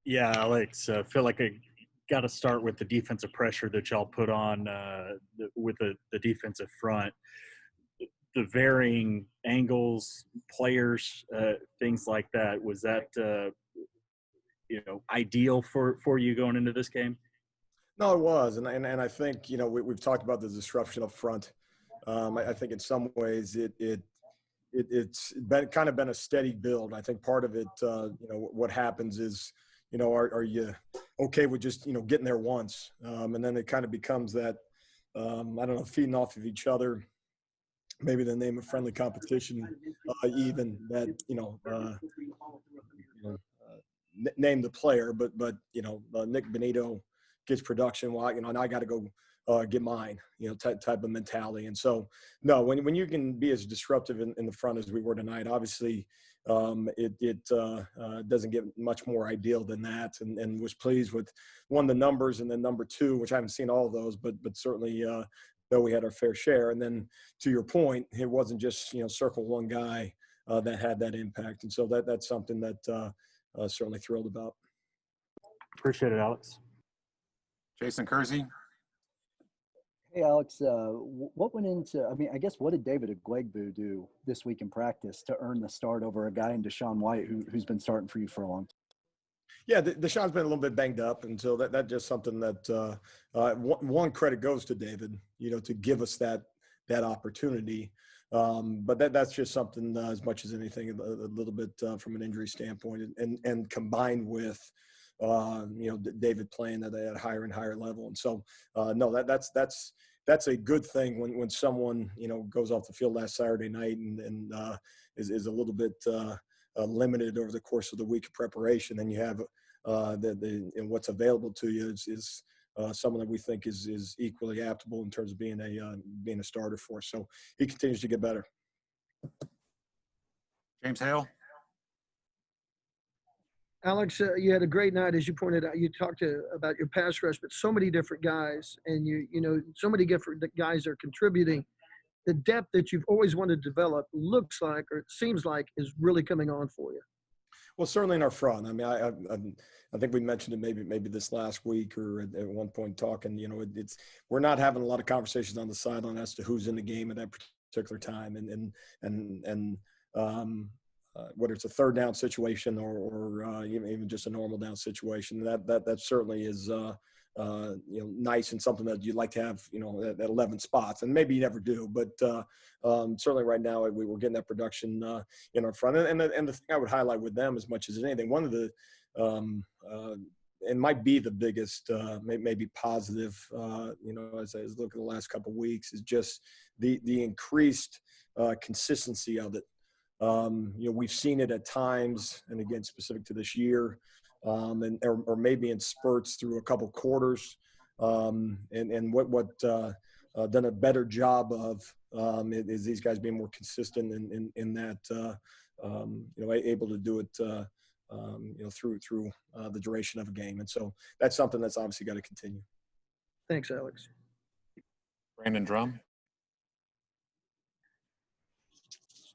Yeah, Alex, feel like I got to start with the defensive pressure that y'all put on with the defensive front. The varying angles, players, things like that. Was that ideal for you going into this game? No, it was, and I think we've talked about the disruption up front. I think in some ways it's been kind of been a steady build. I think part of it, what happens is, are you okay with just getting there once, and then it kind of becomes that I don't know, feeding off of each other, maybe the name of friendly competition, even that name the player, but Nick Benito gets production while and I got to go get mine, type of mentality. And so, no, when you can be as disruptive in the front as we were tonight, obviously it doesn't get much more ideal than that. And was pleased with one, the numbers, and then number two, which I haven't seen all of those, but certainly though we had our fair share. And then to your point, it wasn't just circle one guy that had that impact. And so that's something that certainly thrilled about. Appreciate it, Alex. Jason Kersey. Hey, Alex, what went into, I mean, I guess, what did David Agwegbu do this week in practice to earn the start over a guy in Deshaun White who's been starting for you for a long time? Yeah, Deshaun's been a little bit banged up, and so that's just something that one credit goes to David, to give us that opportunity. But that's just something as much as anything, a little bit from an injury standpoint, and combined with David playing at a higher and higher level. And so no, that's a good thing when someone goes off the field last Saturday night and is a little bit limited over the course of the week of preparation. Then you have and what's available to you is someone that we think is equally aptable in terms of being a starter for us. So he continues to get better. James Hale. Alex, you had a great night, as you pointed out. You talked about your pass rush, but so many different guys, and so many different guys are contributing. The depth that you've always wanted to develop looks like, or it seems like, is really coming on for you. Well, certainly in our front. I mean, I think we mentioned it maybe this last week or at one point talking. We're not having a lot of conversations on the sideline as to who's in the game at that particular time, and whether it's a third down situation or even just a normal down situation. That certainly is nice and something that you'd like to have at 11 spots, and maybe you never do, but certainly right now we were getting that production in our front. And the thing I would highlight with them as much as anything, one of the and might be the biggest maybe positive as I look at the last couple of weeks, is just the increased consistency of it. We've seen it at times, and again, specific to this year, or maybe in spurts through a couple quarters, and what done a better job of is these guys being more consistent in that, able to do it, through the duration of a game. And so that's something that's obviously got to continue. Thanks, Alex. Brandon Drum.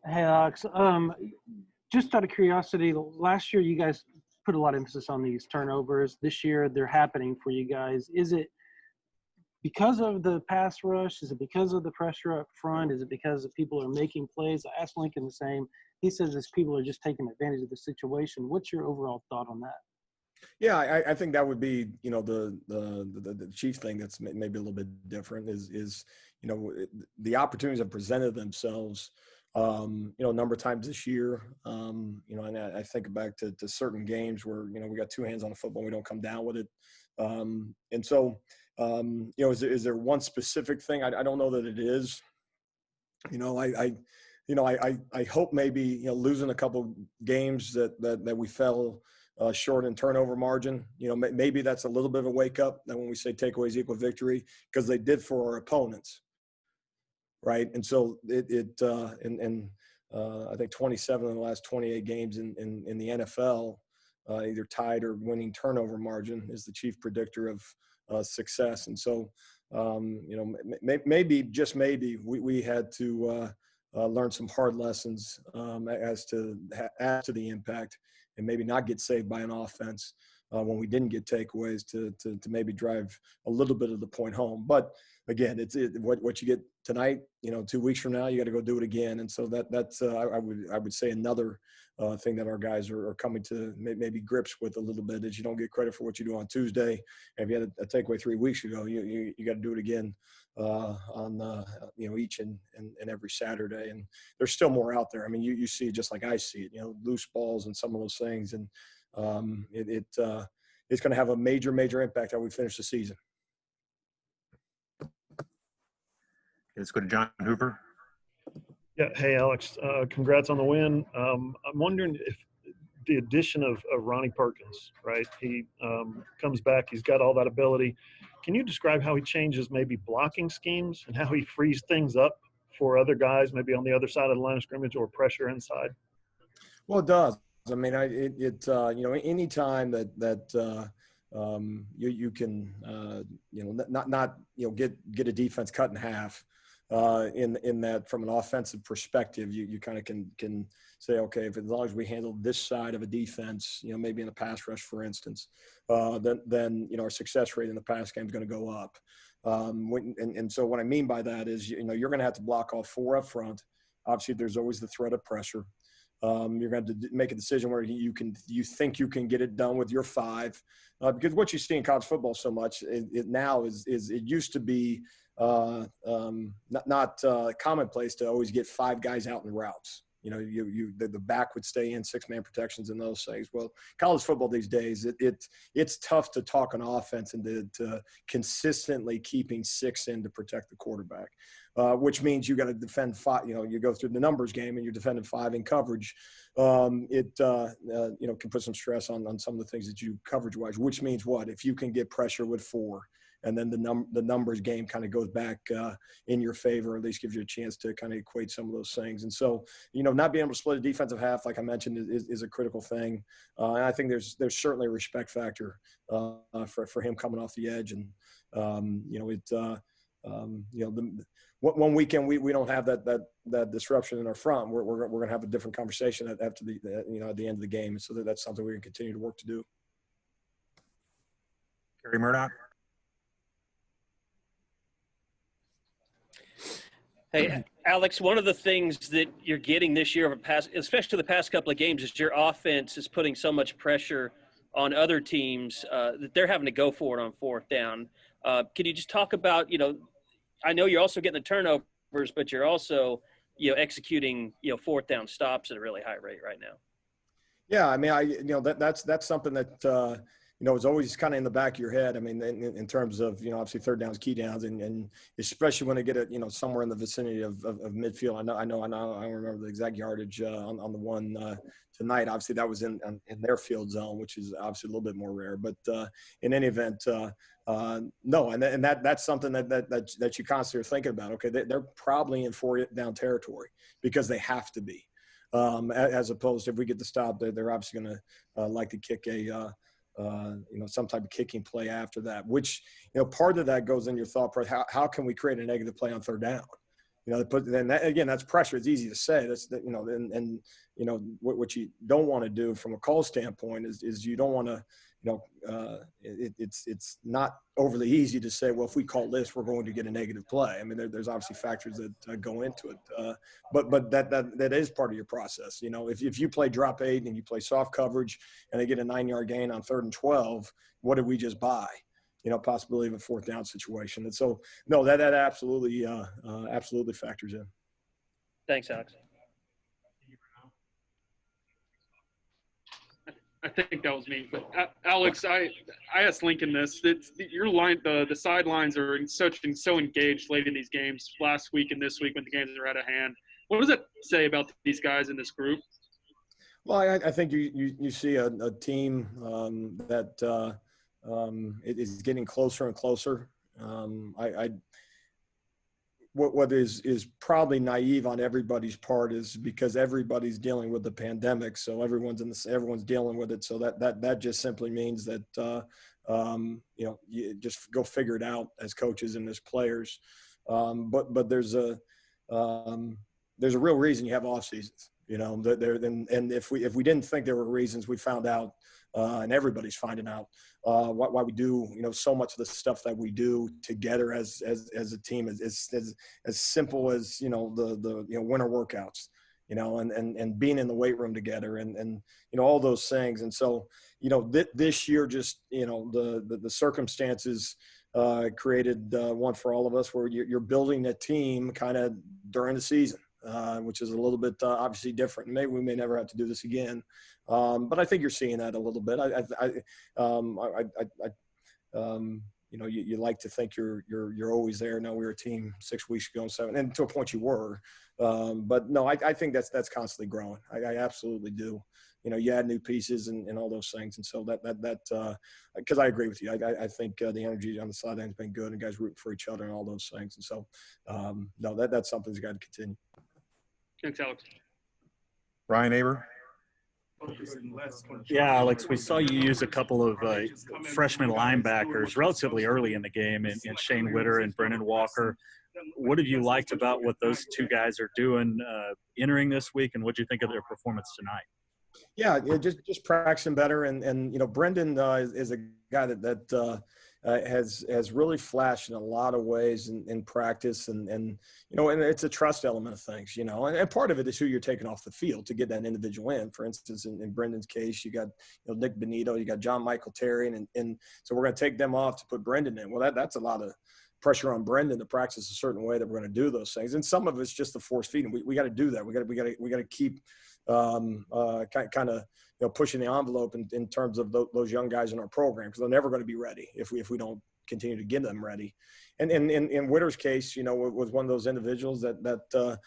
Hey, Alex. Just out of curiosity, last year you guys put a lot of emphasis on these turnovers. This year they're happening for you guys. Is it because of the pass rush? Is it because of the pressure up front? Is it because the people are making plays? I asked Lincoln the same. He says these people are just taking advantage of the situation. What's your overall thought on that? Yeah, I think that would be, the chief thing that's maybe a little bit different is the opportunities have presented themselves, a number of times this year. And I think back to certain games where, we got two hands on the football, we don't come down with it. And so, is there one specific thing? I don't know that it is. I hope maybe, losing a couple games that we fell short in turnover margin, maybe that's a little bit of a wake up that when we say takeaways equal victory, because they did for our opponents. Right. And so I think 27 of the last 28 games in the NFL, either tied or winning turnover margin is the chief predictor of success. And so, maybe, just maybe, we had to learn some hard lessons as to the impact. maybe not get saved by an offense when we didn't get takeaways to maybe drive a little bit of the point home. But again, what you get tonight, 2 weeks from now, you got to go do it again. And so that's I would say another thing that our guys are coming to maybe grips with a little bit is you don't get credit for what you do on Tuesday. If you had a takeaway 3 weeks ago, you got to do it again on each and every Saturday. And there's still more out there. I mean, you see just like I see it, loose balls and some of those things, and it's going to have a major impact how we finish the season. Let's go to John Hoover. Yeah. Hey, Alex. Congrats on the win. I'm wondering if the addition of Ronnie Perkins, right? He comes back. He's got all that ability. Can you describe how he changes maybe blocking schemes and how he frees things up for other guys, maybe on the other side of the line of scrimmage or pressure inside? Well, it does. I mean, any time that you can not get a defense cut in half in that from an offensive perspective, you kind of can say, okay, as long as we handle this side of a defense, maybe in a pass rush, for instance, then our success rate in the pass game is going to go up. And so what I mean by that is, you're going to have to block all four up front. Obviously, there's always the threat of pressure. You're going to have to make a decision where you think you can get it done with your five, because what you see in college football so much now is it used to be not commonplace to always get five guys out in routes. The back would stay in 6-man protections and those things. Well, college football these days, it's tough to talk an offense into consistently keeping 6 in to protect the quarterback, which means you got to defend 5. You go through the numbers game and you're defending 5 in coverage. It can put some stress on some of the things that you coverage wise. Which means what? If you can get pressure with 4. And then the numbers game kind of goes back in your favor, or at least gives you a chance to kind of equate some of those things. And so, not being able to split a defensive half, like I mentioned, is a critical thing. And I think there's certainly a respect factor for him coming off the edge. And one weekend we don't have that disruption in our front. We're going to have a different conversation after at the end of the game. And so that's something we're going to continue to work to do. Kerry Murdoch. Hey, Alex, one of the things that you're getting this year, especially the past couple of games, is your offense is putting so much pressure on other teams that they're having to go for it on 4th down. Can you just talk about, I know you're also getting the turnovers, but you're also, executing, 4th down stops at a really high rate right now. Yeah, I mean, that's something that it's always kind of in the back of your head. I mean, in terms of, obviously 3rd downs, key downs, and especially when they get it, somewhere in the vicinity of midfield. I don't remember the exact yardage on the one tonight. Obviously, that was in their field zone, which is obviously a little bit more rare. But in any event, no, and that's something that you constantly are thinking about. Okay, they're probably in 4th down territory because they have to be, as opposed to if we get the stop, they're obviously going to like to kick some type of kicking play after that, which, part of that goes in your thought process. How can we create a negative play on 3rd down? Then again, that's pressure. It's easy to say. What you don't want to do from a call standpoint is you don't want to, it's not overly easy to say, well, if we call this, we're going to get a negative play. I mean, there's obviously factors that go into it, but that is part of your process. If you play drop 8 and you play soft coverage and they get a 9-yard gain on 3rd and 12, what did we just buy? Possibility of a 4th down situation. And so, no, that absolutely factors in. Thanks, Alex. I think that was me, but Alex, I asked Lincoln this. Your line, the sidelines are so engaged late in these games, last week and this week when the games are out of hand. What does that say about these guys in this group? Well, I think you see a team that it is getting closer and closer. What is probably naive on everybody's part is because everybody's dealing with the pandemic, so everyone's dealing with it. So that just simply means that you just go figure it out as coaches and as players. But there's a real reason you have off seasons. You know, and if we didn't think there were reasons, we found out, and everybody's finding out why we do, you know, so much of the stuff that we do together as a team is as simple as, you know, the you know, winter workouts, you know, and being in the weight room together and you know, all those things. And so, you know, this year, just, you know, the circumstances created one for all of us where you're building a team kind of during the season. Which is a little bit obviously different. Maybe we may never have to do this again, but I think you're seeing that a little bit. You know, you like to think you're always there. No, we were a team 6 weeks ago, 7, and to a point you were, but no, I think that's constantly growing. I absolutely do. You know, you add new pieces and all those things, and so that because I agree with you. I think the energy on the sideline has been good, and guys rooting for each other and all those things, and so no, that's something that's got to continue. Thanks, Alex. Ryan Aber. Yeah, Alex, we saw you use a couple of freshman linebackers relatively early in the game in Shane Witter and Brennan Walker. What have you liked about what those two guys are doing entering this week, and what do you think of their performance tonight? Yeah, just practicing better, and you know, Brendan is a guy that has really flashed in a lot of ways in practice, and you know, and it's a trust element of things, you know, and part of it is who you're taking off the field to get that individual in. For instance, in Brendan's case, you got, you know, Nick Benito, you got John Michael Terry, and so we're going to take them off to put Brendan in. Well, that's a lot of pressure on Brendan to practice a certain way that we're going to do those things, and some of it's just the force feeding. We got to do that. We got to keep kind of, you know, pushing the envelope in terms of those young guys in our program, because they're never going to be ready if we don't continue to get them ready. And in Witter's case, you know, was one of those individuals that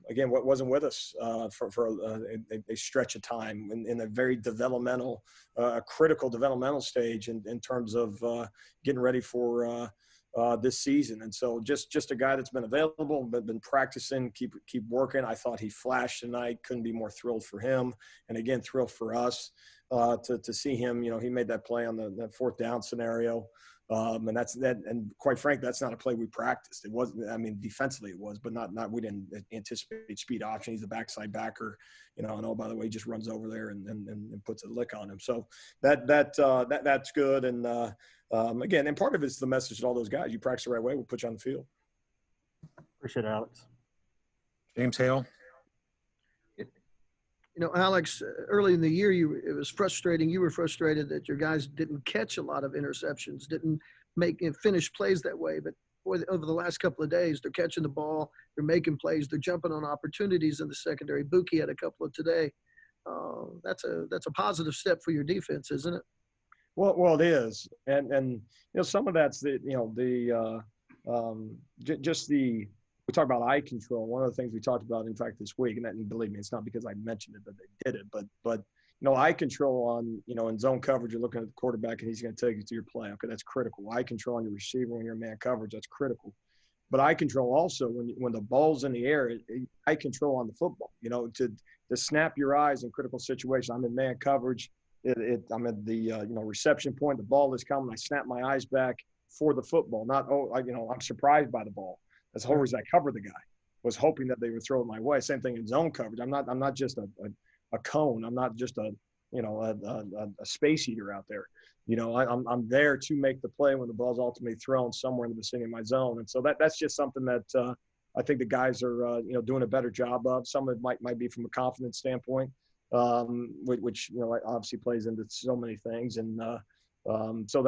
again, what wasn't with us for a stretch of time in a very developmental, critical developmental stage in terms of getting ready for this season. And so just a guy that's been available, but been practicing, keep working. I thought he flashed tonight. Couldn't be more thrilled for him. And again, thrilled for us to see him. You know, he made that play on that fourth down scenario. And that's that. And quite frankly, that's not a play we practiced. It wasn't, I mean, defensively it was, but not, we didn't anticipate speed option. He's a backside backer, you know, and oh, by the way, he just runs over there and puts a lick on him. So that's good. And again, and part of it's the message to all those guys: you practice the right way, we'll put you on the field. Appreciate it, Alex. James Hale. You know, Alex, early in the year, it was frustrating. You were frustrated that your guys didn't catch a lot of interceptions, didn't make and finish plays that way. But boy, over the last couple of days, they're catching the ball, they're making plays, they're jumping on opportunities in the secondary. Buki had a couple of today. That's a positive step for your defense, isn't it? Well, it is, and you know, some of that's just the. We talk about eye control. One of the things we talked about, in fact, this week, and believe me, it's not because I mentioned it that they did it, but you know, eye control on, you know, in zone coverage, you're looking at the quarterback and he's going to take you to your play. Okay, that's critical. Eye control on your receiver when you're in man coverage, that's critical. But eye control also when the ball's in the air, eye control on the football. You know, to snap your eyes in critical situations. I'm in man coverage. I'm at the you know, reception point. The ball is coming. I snap my eyes back for the football. Not you know, I'm surprised by the ball. That's the whole reason I covered the guy, was hoping that they would throw it my way. Same thing in zone coverage. I'm not just a cone. I'm not just a space eater out there. You know, I'm there to make the play when the ball's ultimately thrown somewhere in the vicinity of my zone. And so that's just something that I think the guys are you know, doing a better job of. Some of it might be from a confidence standpoint, which you know, obviously plays into so many things. And so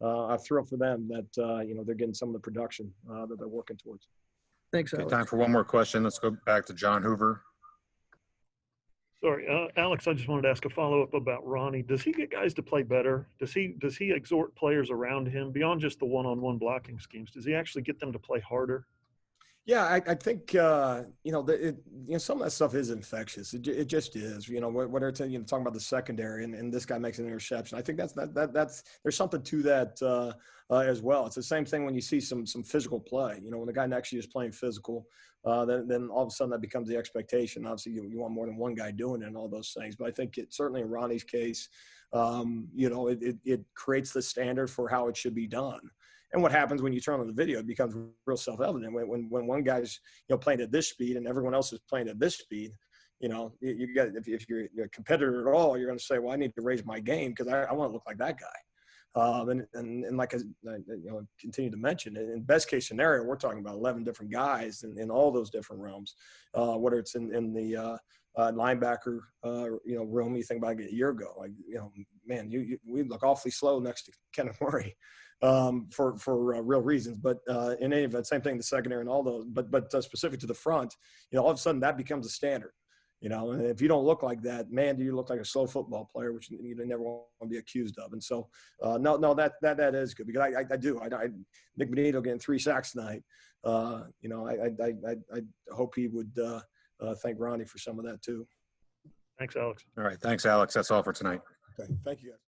I'm thrilled for them that you know, they're getting some of the production that they're working towards. Thanks, Okay, Alex. time for one more question. Let's go back to John Hoover. Sorry, Alex, I just wanted to ask a follow-up about Ronnie. Does he get guys to play better? Does he exhort players around him beyond just the one-on-one blocking schemes? Does he actually get them to play harder? Yeah, I think you know, you know, some of that stuff is infectious. It just is. You know, whether it's, you know, talking about the secondary and this guy makes an interception, I think that's there's something to that as well. It's the same thing when you see some physical play. You know, when the guy next to you is playing physical, then all of a sudden that becomes the expectation. Obviously, you want more than one guy doing it and all those things. But I think certainly in Ronnie's case, you know, it creates the standard for how it should be done. And what happens when you turn on the video, it becomes real self-evident. When one guy's, playing at this speed and everyone else is playing at this speed, you got, if you're a competitor at all, you're going to say, well, I need to raise my game because I want to look like that guy. And like I continue to mention, in best case scenario, we're talking about 11 different guys in all those different realms, whether it's in the linebacker, room. You think about it a year ago, like, man, we look awfully slow next to Kenneth Murray, for real reasons. But in any event, same thing, the secondary and all those, but specific to the front, all of a sudden that becomes a standard. And if you don't look like that, man, do you look like a slow football player, which you never want to be accused of. And so, no, that is good because I do. Nick Benito getting 3 sacks tonight. I hope he would thank Ronnie for some of that too. Thanks, Alex. All right. Thanks, Alex. That's all for tonight. Okay, thank you guys.